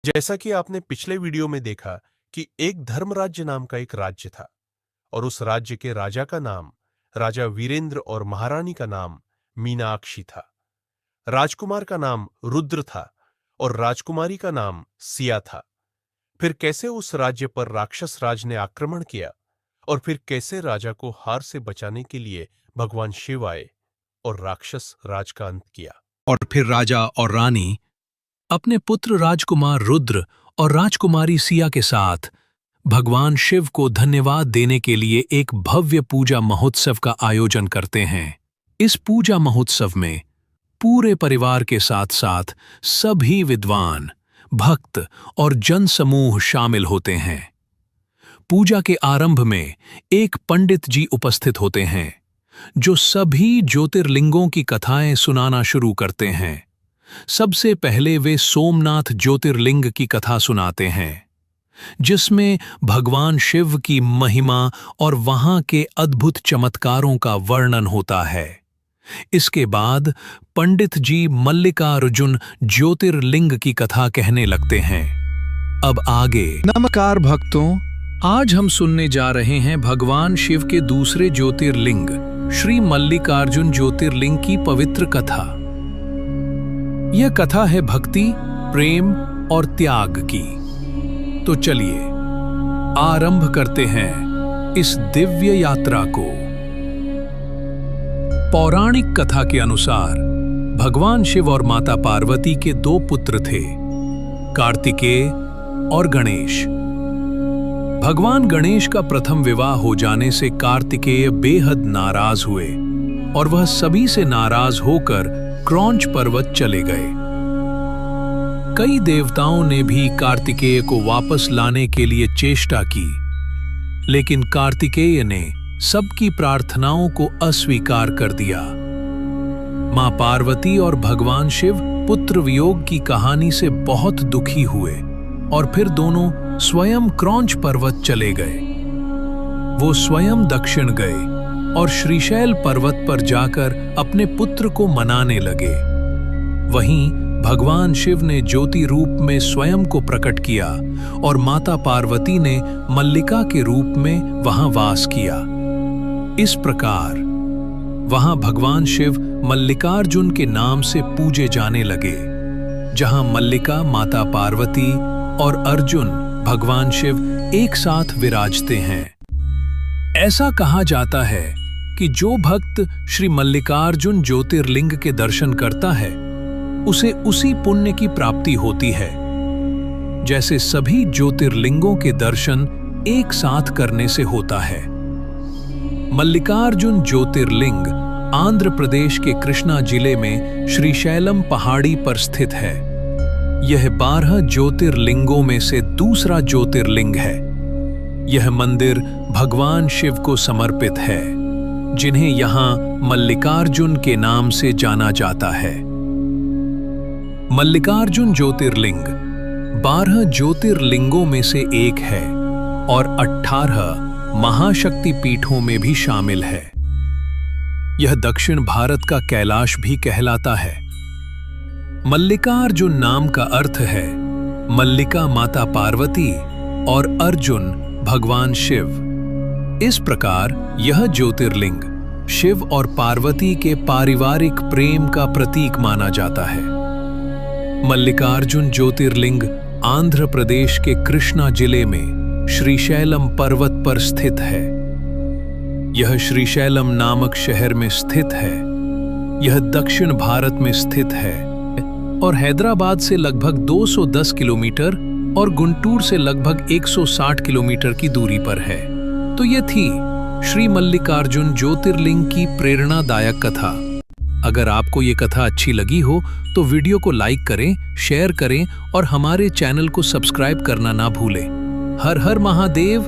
जैसा कि आपने पिछले वीडियो में देखा कि एक धर्मराज्य नाम का एक राज्य था और उस राज्य के राजा का नाम राजा वीरेंद्र और महारानी का नाम मीनाक्षी था। राजकुमार का नाम रुद्र था और राजकुमारी का नाम सिया था। फिर कैसे उस राज्य पर राक्षस राज ने आक्रमण किया और फिर कैसे राजा को हार से बचाने के लिए भगवान शिव आए और राक्षस राज का अंत किया। और फिर राजा और रानी अपने पुत्र राजकुमार रुद्र और राजकुमारी सिया के साथ भगवान शिव को धन्यवाद देने के लिए एक भव्य पूजा महोत्सव का आयोजन करते हैं। इस पूजा महोत्सव में पूरे परिवार के साथ साथ सभी विद्वान, भक्त और जनसमूह शामिल होते हैं। पूजा के आरंभ में एक पंडित जी उपस्थित होते हैं जो सभी ज्योतिर्लिंगों की कथाएं सुनाना शुरू करते हैं। सबसे पहले वे सोमनाथ ज्योतिर्लिंग की कथा सुनाते हैं, जिसमें भगवान शिव की महिमा और वहां के अद्भुत चमत्कारों का वर्णन होता है। इसके बाद पंडित जी मल्लिकार्जुन ज्योतिर्लिंग की कथा कहने लगते हैं। अब आगे। नमस्कार भक्तों, आज हम सुनने जा रहे हैं भगवान शिव के दूसरे ज्योतिर्लिंग श्री मल्लिकार्जुन ज्योतिर्लिंग की पवित्र कथा। यह कथा है भक्ति, प्रेम और त्याग की। तो चलिए आरंभ करते हैं इस दिव्य यात्रा को। पौराणिक कथा के अनुसार भगवान शिव और माता पार्वती के दो पुत्र थे, कार्तिकेय और गणेश। भगवान गणेश का प्रथम विवाह हो जाने से कार्तिकेय बेहद नाराज हुए और वह सभी से नाराज होकर क्रौंच पर्वत चले गए। कई देवताओं ने भी कार्तिकेय को वापस लाने के लिए चेष्टा की, लेकिन कार्तिकेय ने सबकी प्रार्थनाओं को अस्वीकार कर दिया। मां पार्वती और भगवान शिव पुत्र वियोग की कहानी से बहुत दुखी हुए और फिर दोनों स्वयं क्रौंच पर्वत चले गए। वो स्वयं दक्षिण गए और श्रीशैल पर्वत पर जाकर अपने पुत्र को मनाने लगे। वहीं भगवान शिव ने ज्योति रूप में स्वयं को प्रकट किया और माता पार्वती ने मल्लिका के रूप में वहां वास किया। इस प्रकार वहां भगवान शिव मल्लिकार्जुन के नाम से पूजे जाने लगे, जहां मल्लिका माता पार्वती और अर्जुन भगवान शिव एक साथ विराजते हैं। ऐसा कहा जाता है कि जो भक्त श्री मल्लिकार्जुन ज्योतिर्लिंग के दर्शन करता है उसे उसी पुण्य की प्राप्ति होती है जैसे सभी ज्योतिर्लिंगों के दर्शन एक साथ करने से होता है। मल्लिकार्जुन ज्योतिर्लिंग आंध्र प्रदेश के कृष्णा जिले में श्रीशैलम पहाड़ी पर स्थित है। यह 12 ज्योतिर्लिंगों में से दूसरा ज्योतिर्लिंग है। यह मंदिर भगवान शिव को समर्पित है, जिन्हें यहां मल्लिकार्जुन के नाम से जाना जाता है। मल्लिकार्जुन ज्योतिर्लिंग 12 ज्योतिर्लिंगों में से एक है और 18 महाशक्ति पीठों में भी शामिल है। यह दक्षिण भारत का कैलाश भी कहलाता है। मल्लिकार्जुन नाम का अर्थ है मल्लिका माता पार्वती और अर्जुन भगवान शिव। इस प्रकार यह ज्योतिर्लिंग शिव और पार्वती के पारिवारिक प्रेम का प्रतीक माना जाता है। मल्लिकार्जुन ज्योतिर्लिंग आंध्र प्रदेश के कृष्णा जिले में श्रीशैलम पर्वत पर स्थित है। यह श्रीशैलम नामक शहर में स्थित है। यह दक्षिण भारत में स्थित है और हैदराबाद से लगभग 210 किलोमीटर और गुंटूर से लगभग 160 किलोमीटर की दूरी पर है। तो ये थी श्री मल्लिकार्जुन ज्योतिर्लिंग की प्रेरणादायक कथा। अगर आपको ये कथा अच्छी लगी हो तो वीडियो को लाइक करें, शेयर करें और हमारे चैनल को सब्सक्राइब करना ना भूलें। हर हर महादेव।